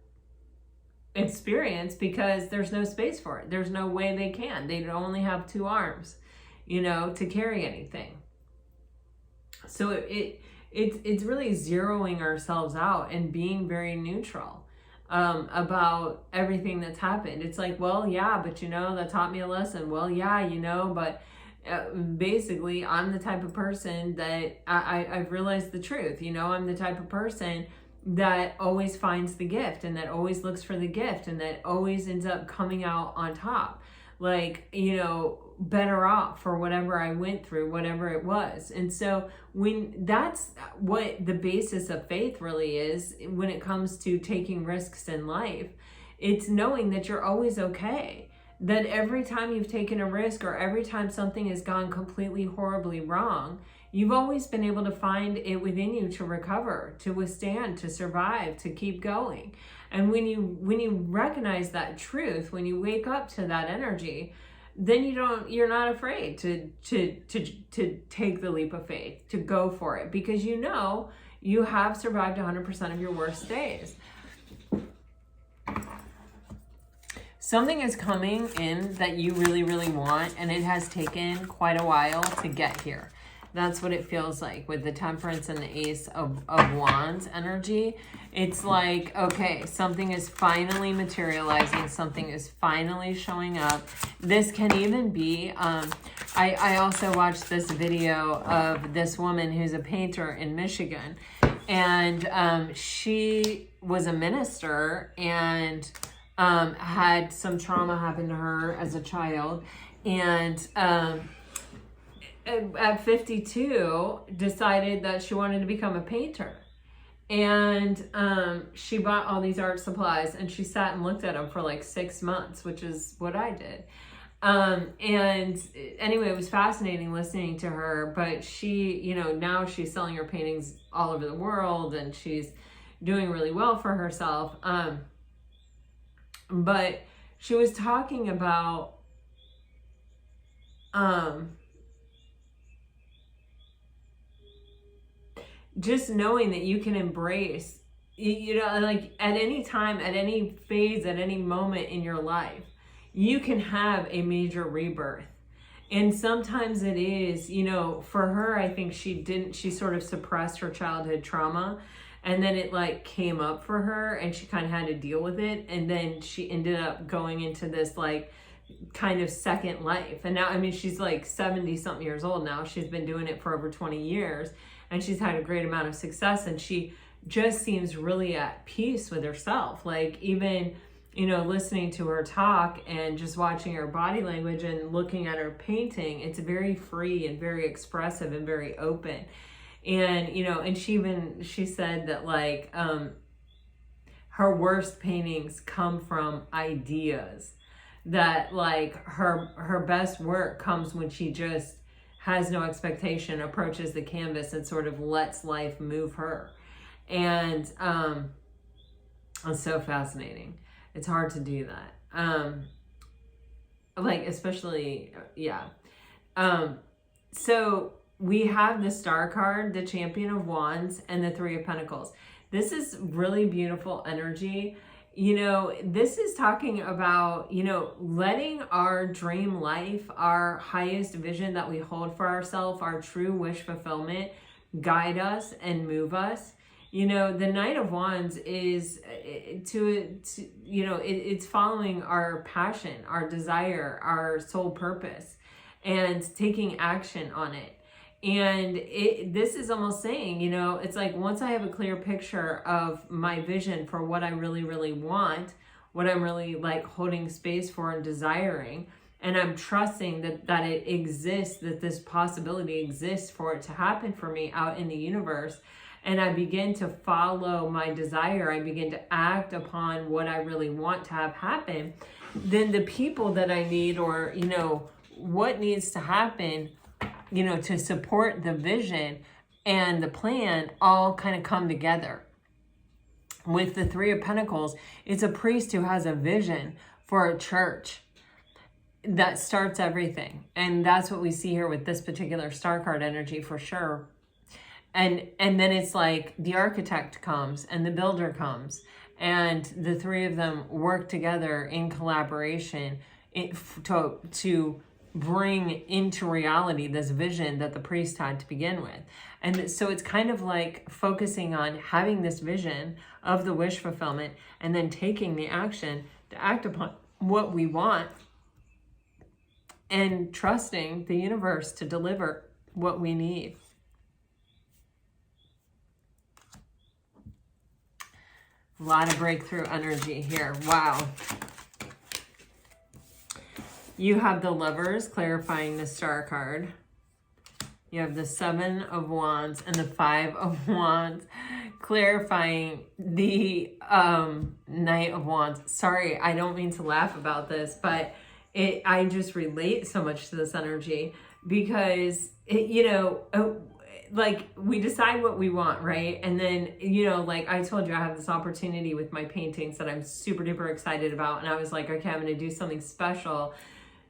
experience because there's no space for it. There's no way they can. They only have 2 arms, you know, to carry anything. So it's really zeroing ourselves out and being very neutral about everything that's happened. It's like, well, yeah, but you know, that taught me a lesson. Well, yeah, you know, but basically I'm the type of person that I've realized the truth. You know, I'm the type of person that always finds the gift, and that always looks for the gift, and that always ends up coming out on top. Like, you know, better off for whatever I went through, whatever it was. And so that's what the basis of faith really is when it comes to taking risks in life. It's knowing that you're always okay. That every time you've taken a risk, or every time something has gone completely horribly wrong, you've always been able to find it within you to recover, to withstand, to survive, to keep going. And when you recognize that truth, when you wake up to that energy, then you're not afraid to take the leap of faith, to go for it, because you know you have survived 100% of your worst days. Something is coming in that you really, really want, and it has taken quite a while to get here. That's what it feels like with the Temperance and the Ace of Wands energy. It's like, okay, something is finally materializing. Something is finally showing up. This can even be, I also watched this video of this woman who's a painter in Michigan. And she was a minister, and had some trauma happen to her as a child, and at 52 decided that she wanted to become a painter. And she bought all these art supplies, and she sat and looked at them for like 6 months, which is what I did. And anyway, it was fascinating listening to her, but she, you know, now she's selling her paintings all over the world, and she's doing really well for herself. But she was talking about, just knowing that you can embrace, you know, like at any time, at any phase, at any moment in your life, you can have a major rebirth. And sometimes it is, you know, for her, I think she sort of suppressed her childhood trauma, and then it like came up for her and she kind of had to deal with it. And then she ended up going into this like kind of second life. And now, I mean, she's like 70 something years old now. She's been doing it for over 20 years, and she's had a great amount of success, and she just seems really at peace with herself. Like, even, you know, listening to her talk and just watching her body language and looking at her painting, it's very free and very expressive and very open. And, you know, and she said that like, her worst paintings come from ideas, that like her best work comes when she just has no expectation, approaches the canvas and sort of lets life move her. And it's so fascinating. It's hard to do that. Like, especially, yeah. So we have the Star card, the Champion of Wands, and the Three of Pentacles. This is really beautiful energy. You know, this is talking about, you know, letting our dream life, our highest vision that we hold for ourselves, our true wish fulfillment, guide us and move us. You know, the Knight of Wands is you know, it's following our passion, our desire, our soul purpose, and taking action on it. And this is almost saying, you know, it's like, once I have a clear picture of my vision for what I really, really want, what I'm really like holding space for and desiring, and I'm trusting that it exists, that this possibility exists for it to happen for me out in the universe, and I begin to follow my desire, I begin to act upon what I really want to have happen, then the people that I need, or, you know, what needs to happen, you know, to support the vision and the plan, all kind of come together. With the Three of Pentacles, it's a priest who has a vision for a church that starts everything. And that's what we see here with this particular Star card energy for sure. And then it's like the architect comes and the builder comes, and the three of them work together in collaboration to bring into reality this vision that the priest had to begin with. And so it's kind of like focusing on having this vision of the wish fulfillment, and then taking the action to act upon what we want, and trusting the universe to deliver what we need. A lot of breakthrough energy here. Wow. You have the Lovers, clarifying the Star card. You have the Seven of Wands and the Five of Wands, clarifying the Knight of Wands. Sorry, I don't mean to laugh about this, but I just relate so much to this energy, because you know, like, we decide what we want, right? And then, you know, like I told you, I have this opportunity with my paintings that I'm super duper excited about. And I was like, okay, I'm going to do something special.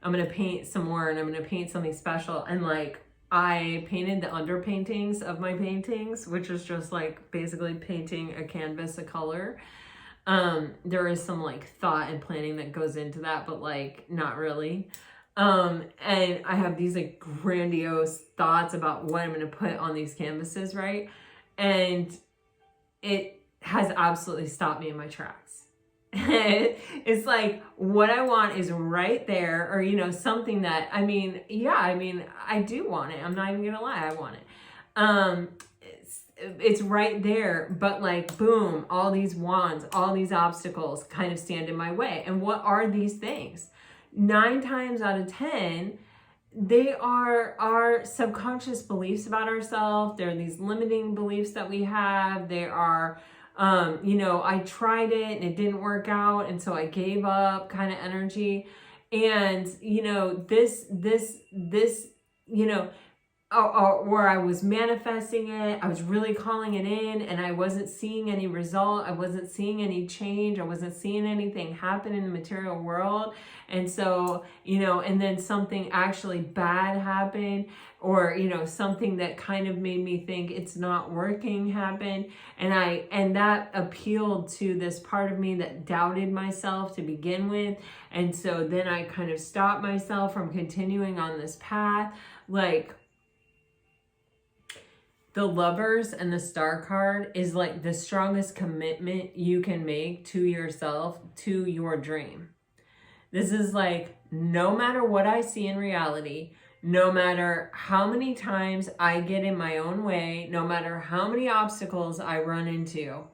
I'm going to paint some more, and I'm going to paint something special. And like, I painted the underpaintings of my paintings, which is just like basically painting a canvas a color. There is some like thought and planning that goes into that, but like not really. And I have these like grandiose thoughts about what I'm going to put on these canvases, right? And it has absolutely stopped me in my tracks. It's like, what I want is right there, or, you know, something that, I mean, yeah, I mean, I do want it. I'm not even going to lie. I want it. it's right there, but like, boom, all these wands, all these obstacles kind of stand in my way. And what are these things? 9 times out of 10, they are our subconscious beliefs about ourselves. They're these limiting beliefs that we have. They are, you know, I tried it and it didn't work out, and so I gave up kind of energy. And, you know, this, you know, or I was manifesting it, I was really calling it in, and I wasn't seeing any result, I wasn't seeing any change, I wasn't seeing anything happen in the material world. And so, you know, and then something actually bad happened, or, you know, something that kind of made me think it's not working happened. And that appealed to this part of me that doubted myself to begin with. And so then I kind of stopped myself from continuing on this path. Like, the Lovers and the Star card is like the strongest commitment you can make to yourself, to your dream. This is like, no matter what I see in reality, no matter how many times I get in my own way, no matter how many obstacles I run into,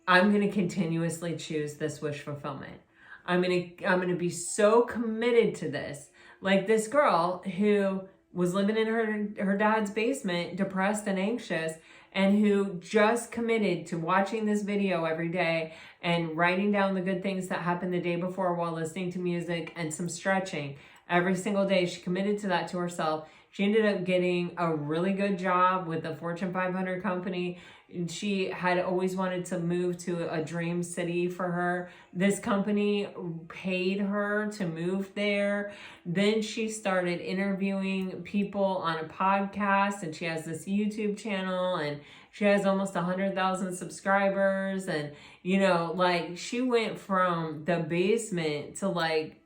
I'm going to continuously choose this wish fulfillment. I'm going to be so committed to this. Like this girl who was living in her dad's basement, depressed and anxious, and who just committed to watching this video every day and writing down the good things that happened the day before while listening to music and some stretching every single day. She committed to that to herself. She ended up getting a really good job with a Fortune 500 company. She had always wanted to move to a dream city for her. This company paid her to move there. Then she started interviewing people on a podcast, and she has this YouTube channel, and she has almost 100,000 subscribers. And, you know, like, she went from the basement to, like,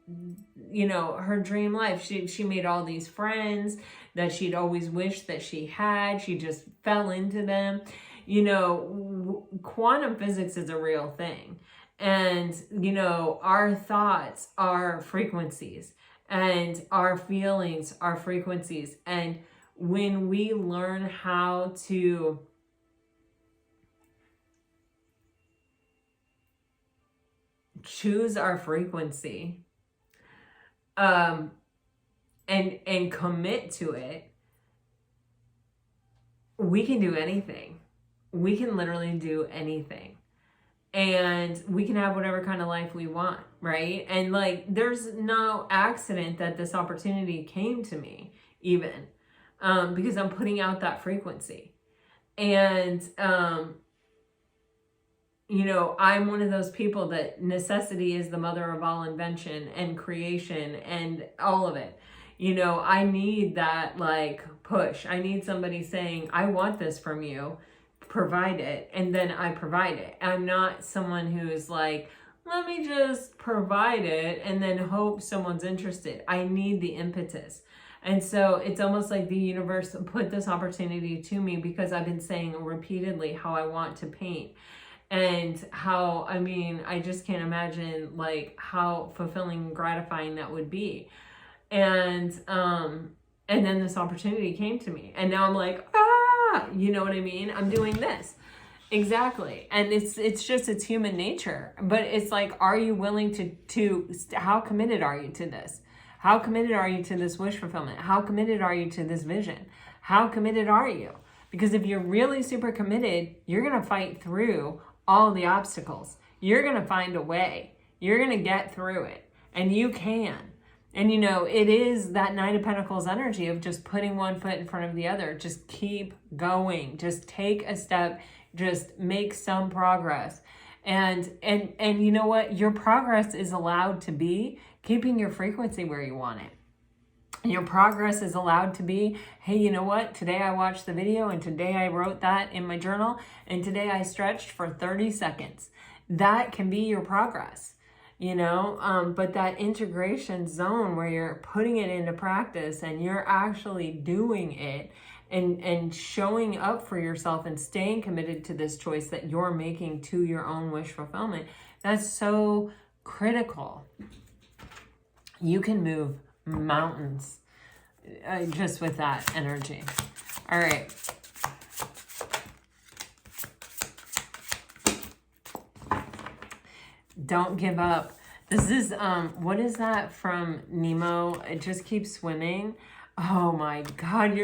you know, her dream life. She made all these friends that she'd always wished that she had. She just fell into them. You know, quantum physics is a real thing. And, you know, our thoughts are frequencies, and our feelings are frequencies. And when we learn how to choose our frequency, and commit to it, we can do anything. We can literally do anything, and we can have whatever kind of life we want, right? And like, there's no accident that this opportunity came to me, even because I'm putting out that frequency. And you know, I'm one of those people that necessity is the mother of all invention and creation and all of it. You know, I need that, like, push. I need somebody saying, I want this from you, provide it, and then I provide it. I'm not someone who's like, let me just provide it and then hope someone's interested. I need the impetus. And so it's almost like the universe put this opportunity to me because I've been saying repeatedly how I want to paint. And how, I mean, I just can't imagine like how fulfilling and gratifying that would be. And then this opportunity came to me, and now I'm like, you know what I mean? I'm doing this. Exactly. And it's just, it's human nature. But it's like, are you willing to how committed are you to this? How committed are you to this wish fulfillment? How committed are you to this vision? How committed are you? Because if you're really super committed, you're going to fight through all the obstacles. You're going to find a way. You're going to get through it. And you can. And, you know, it is that Nine of Pentacles energy of just putting one foot in front of the other. Just keep going. Just take a step. Just make some progress. And you know what? Your progress is allowed to be keeping your frequency where you want it. And your progress is allowed to be, hey, you know what? Today I watched the video, and today I wrote that in my journal, and today I stretched for 30 seconds. That can be your progress. You know, but that integration zone where you're putting it into practice and you're actually doing it and showing up for yourself and staying committed to this choice that you're making to your own wish fulfillment, that's so critical. You can move mountains just with that energy. All right. Don't give up. This is, what is that from Nemo? It just keeps swimming. Oh my God,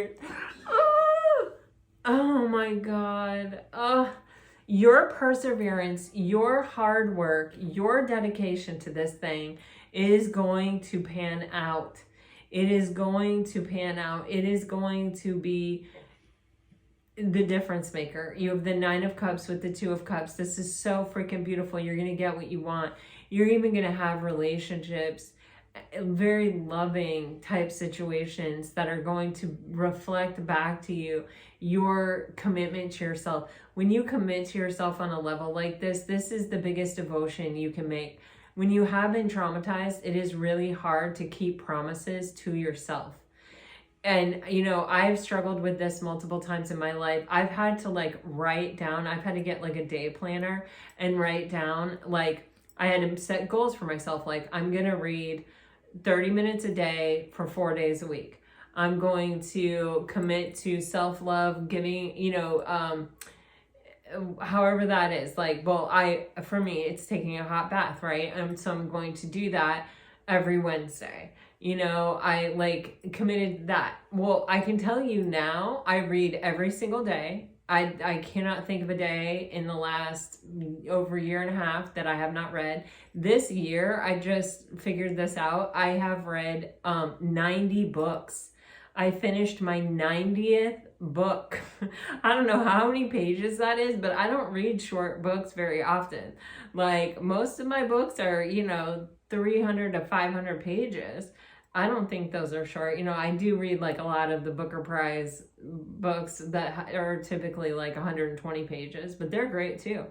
oh my God. Oh, your perseverance, your hard work, your dedication to this thing is going to pan out. It is going to pan out. It is going to be the difference maker. You have the 9 of Cups with the 2 of Cups. This is so freaking beautiful. You're going to get what you want. You're even going to have relationships, very loving type situations that are going to reflect back to you your commitment to yourself. When you commit to yourself on a level like this, this is the biggest devotion you can make. When you have been traumatized, it is really hard to keep promises to yourself. And, you know, I've struggled with this multiple times in my life. I've had to like write down, I've had to get like a day planner and write down, like I had to set goals for myself. Like I'm going to read 30 minutes a day for 4 days a week. I'm going to commit to self-love, giving, you know, however that is. Like, well, for me, it's taking a hot bath, right? So I'm going to do that every Wednesday. You know, I like committed to that. Well, I can tell you now, I read every single day. I cannot think of a day in the last over a year and a half that I have not read. This year, I just figured this out. I have read 90 books. I finished my 90th book. I don't know how many pages that is, but I don't read short books very often. Like most of my books are, you know, 300 to 500 pages. I don't think those are short. You know, I do read like a lot of the Booker Prize books that are typically like 120 pages, but they're great too.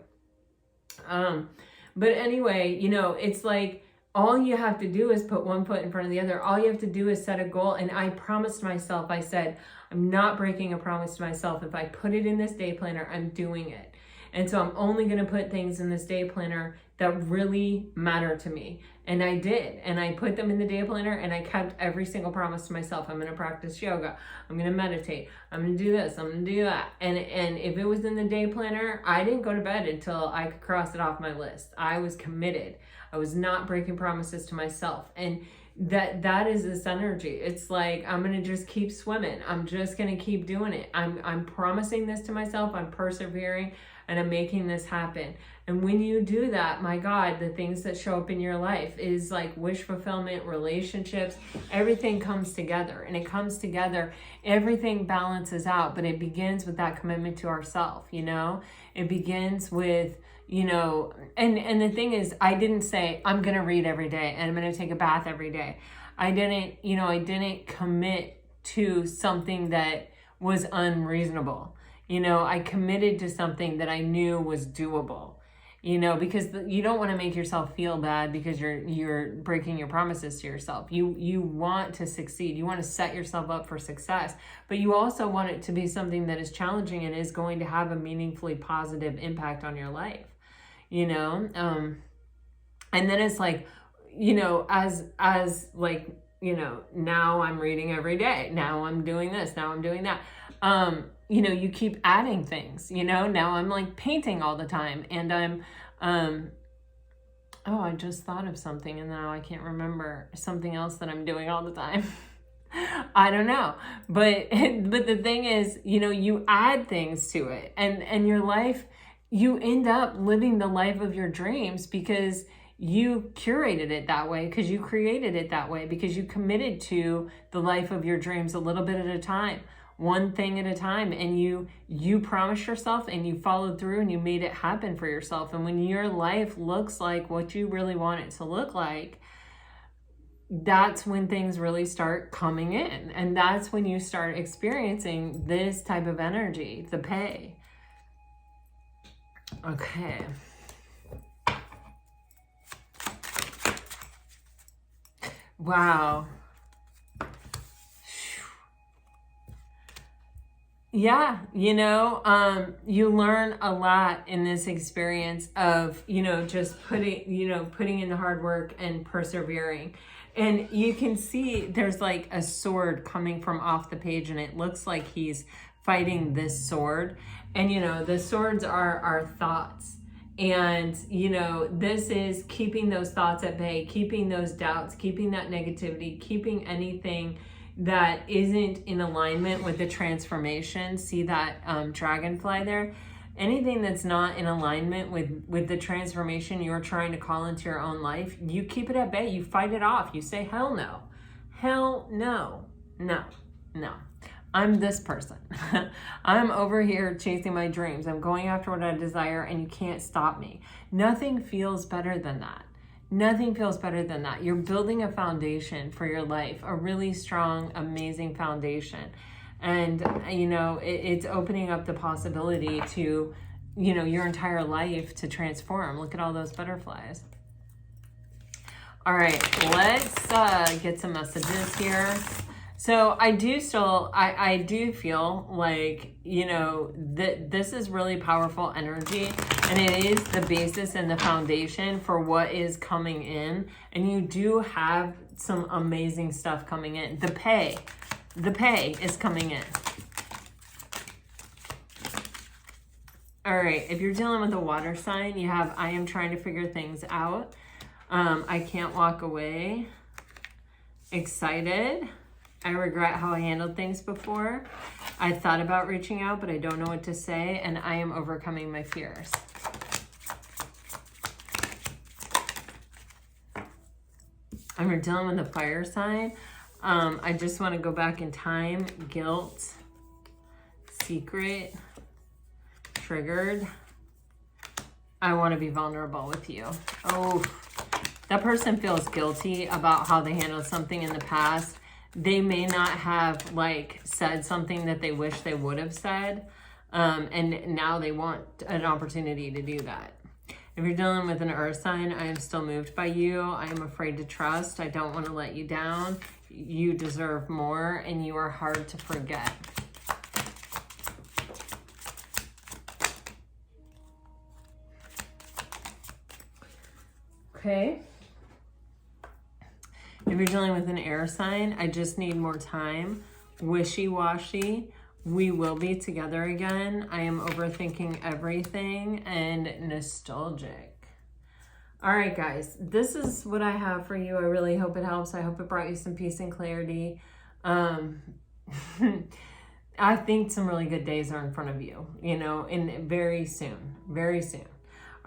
But anyway, you know, it's like all you have to do is put one foot in front of the other. All you have to do is set a goal. And I promised myself, I said, I'm not breaking a promise to myself. If I put it in this day planner, I'm doing it. And so I'm only going to put things in this day planner that really matter to me. And I did. And I put them in the day planner and I kept every single promise to myself. I'm going to practice yoga. I'm going to meditate. I'm going to do this. I'm going to do that. And if it was in the day planner, I didn't go to bed until I could cross it off my list. I was committed. I was not breaking promises to myself. And that is this energy. It's like, I'm going to just keep swimming. I'm just going to keep doing it. I'm promising this to myself. I'm persevering and I'm making this happen. And when you do that, my God, the things that show up in your life is like wish fulfillment, relationships, everything comes together and it comes together. Everything balances out, but it begins with that commitment to ourselves, you know, it begins with, you know, and the thing is, I didn't say I'm going to read every day and I'm going to take a bath every day. I didn't commit to something that was unreasonable. You know, I committed to something that I knew was doable, you know, because you don't want to make yourself feel bad because you're breaking your promises to yourself. You want to succeed. You want to set yourself up for success, but you also want it to be something that is challenging and is going to have a meaningfully positive impact on your life, you know? And then it's like, you know, as like, you know, now I'm reading every day. Now I'm doing this. Now I'm doing that. You know, you keep adding things, you know, now I'm like painting all the time and I'm, oh, I just thought of something and now I can't remember something else that I'm doing all the time. I don't know. But the thing is, you know, you add things to it and your life, you end up living the life of your dreams because you curated it that way, because you created it that way, because you committed to the life of your dreams a little bit at a time. One thing at a time, and you promised yourself and you followed through and you made it happen for yourself. And when your life looks like what you really want it to look like, that's when things really start coming in. And that's when you start experiencing this type of energy, the pay. Okay. Wow. Yeah, you know, you learn a lot in this experience of, you know, just putting in the hard work and persevering. And you can see there's like a sword coming from off the page and it looks like he's fighting this sword. And, you know, the swords are our thoughts. And, you know, this is keeping those thoughts at bay, keeping those doubts, keeping that negativity, keeping anything that isn't in alignment with the transformation. See that dragonfly there? Anything that's not in alignment with the transformation you're trying to call into your own life, you keep it at bay. You fight it off. You say, hell no. Hell no. No. No. I'm this person. I'm over here chasing my dreams. I'm going after what I desire, and you can't stop me. Nothing feels better than that. Nothing feels better than that. You're building a foundation for your life, a really strong, amazing foundation. And, you know, it's opening up the possibility to, you know, your entire life to transform. Look at all those butterflies. All right, let's get some messages here. So I do feel like, you know, this is really powerful energy, and it is the basis and the foundation for what is coming in. And you do have some amazing stuff coming in. The pay is coming in. All right, if you're dealing with a water sign, you have, I am trying to figure things out. I can't walk away. Excited. I regret how I handled things before. I thought about reaching out, but I don't know what to say, and I am overcoming my fears. And we're dealing with a fire sign. I just want to go back in time. Guilt, secret, triggered. I want to be vulnerable with you. Oh, that person feels guilty about how they handled something in the past. They may not have like said something that they wish they would have said. And now they want an opportunity to do that. If you're dealing with an earth sign, I am still moved by you. I am afraid to trust. I don't want to let you down. You deserve more, and you are hard to forget. Okay. If you're dealing with an air sign, I just need more time. Wishy-washy. We will be together again. I am overthinking everything and nostalgic. All right, guys, this is what I have for you. I really hope it helps. I hope it brought you some peace and clarity. I think some really good days are in front of you, you know, and very soon, very soon.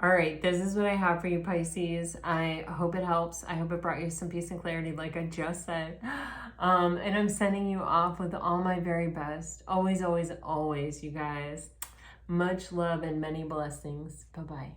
All right, this is what I have for you, Pisces. I hope it helps. I hope it brought you some peace and clarity, like I just said. And I'm sending you off with all my very best. Always, always, always, you guys. Much love and many blessings. Bye-bye.